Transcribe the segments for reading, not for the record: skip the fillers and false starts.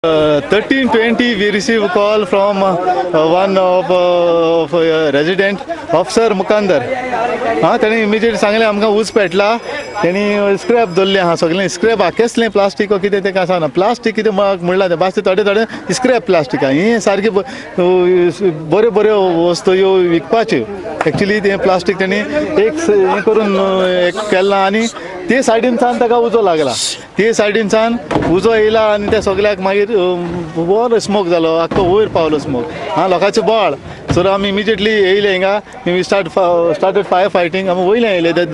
13:20 we receive a call from one of resident officer Mukandar. त्यांनी immediate सांगले आमकां ऊस पेटला. त्यांनी स्क्रॅप दवरले आहा सगळें स्क्रॅप आहा कसलें प्लास्टीक कितें तें सांगना प्लास्टीक कितें म्हणलां तें बाकी थोडे थोडे स्क्रॅप प्लास्टीक ही सारकी बऱ्यो बऱ्यो वस्तू ह्यो विकपाच्यो. एक्चुली तें प्लास्टीक त्यांनी एक हें करून एक केलां आनी ते सायडीनसान ताका उजो लागला. ते सायडीनसान उजो येयला आनी त्या सगळ्याक मागीर बरो स्मोक जालो आख्खो वयर पावलो स्मोक लोकांचें बळ. सो आमी इमिजिएटली येयले हिंगा वी स्टार्टेड फायर फायटींग. आमी वयल्यान येयले ते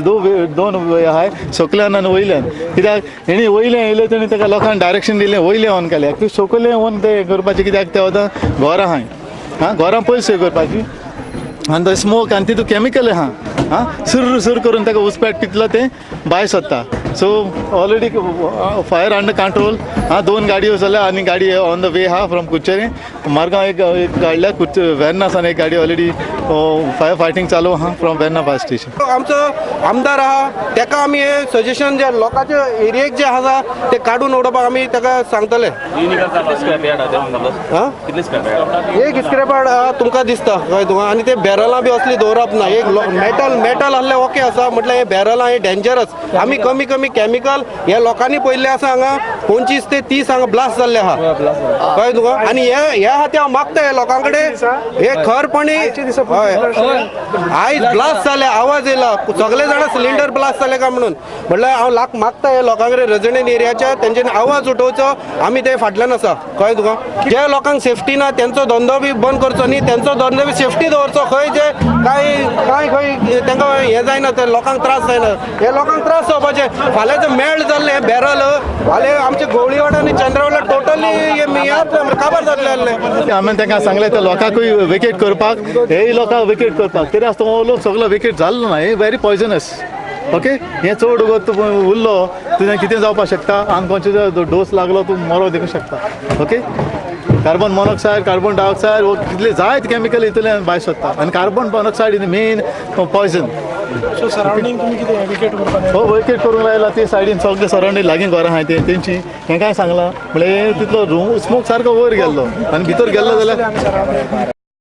दोन आहाय सकल्यान आनी वयल्यान कित्याक हेणी वयल्यान येयले तेणी ताका लोकांक डायरेक्शन दिलें वयलें ऑन केलें. एक्चुली सकयलें ऑन तें करपाचें कित्याक ते वता घरां आहाय घरां पयस सेव करपाची आनी तो स्मोक आनी तितून कॅमिकल आहा सुर करून ताका उसपेट पितलो तें भायर सोदता. So already fire under control. दोन गाडयो जाल्या आनी गाडी ऑन द वे आहा फ्रॉम कुचेरी मार्गांव एक काडल्या वेर्नासान एक गाडी ऑलरेडी फायर फायटींग चालू आहा फ्रॉम वेर्ना फायर स्टेशन. आमचो आमदार आहा ताका आमी हे सजेशन जे लोकांच्या एरियेक जे आसा ते काडून उडोवपाक आमी ताका सांगतले. एक स्क्रॅप यार्ड तुमकां दिसता कळ्ळें तुका आनी ते बॅरलां बी असली दवरप ना. एक मेटल आहले ओके आसा म्हटल्यार हे बॅरलां हे डेंजरस. आमी कमी केमिकल हे लोकांनी पयल्ले आसा हांगा 25 ते 30 हांगा ब्लास्ट जाल्ले आहा कळ्ळें तुका. आनी हे आहा हांव मागता हे लोकां कडेन हे खरपणी आयज ब्लास्ट जाले आवाज येयला सगळे जाणां सिलिंडर ब्लास्ट जाले काय म्हणून म्हटल्यार हांव मागता हे लोकां कडेन रेजिडेंट एरियाच्या तेंच्यांनी आवाज उठोवचो. आमी ते फाटल्यान आसा कळ्ळें तुका. जे लोकांक सेफ्टी ना तेंचो धंदो बी बंद करचो न्ही तेंचो धंदो बी सेफ्टी दवरचो. खंय जे काय खंय तांकां हें जायना ते लोकांक त्रास जायना हे लोकांक त्रास जावपाचे. फाल्यां जर मेळ जाल्ले बॅरल फाल्यां आमचे गवळीवाडा आनी चंद्रवाडा टोटली काबार जातले आहले. हांवें तांकां सांगलें त्या लोकांकूय वेकेट करपाक हेय लोकांक वेकेट करपाक कित्याक आसता लोक सगळो वेकेट जाल्लो ना. हे व्हेरी पॉयजनस. ओके हे चड वगत उरलो तुजें कितें जावपाक शकता आनी खंयचो डोस लागलो तूं मरो देखूंक शकता. Okay carbon monoxide carbon dioxide वो कितले जायत केमिकल इतले भायर सोदता आनी carbon monoxide is main poison. So surrounding तुमी कितें वेकेट करपाक हो वेकेट करूंक लायला ते सायडीन सगळे सराउंडींग लागीं घरां आहाय तेंची हें काय सांगलां म्हळ्यार तितलो रूम स्मोक सारको वयर गेल्लो आनी भितर गेल्लो जाल्यार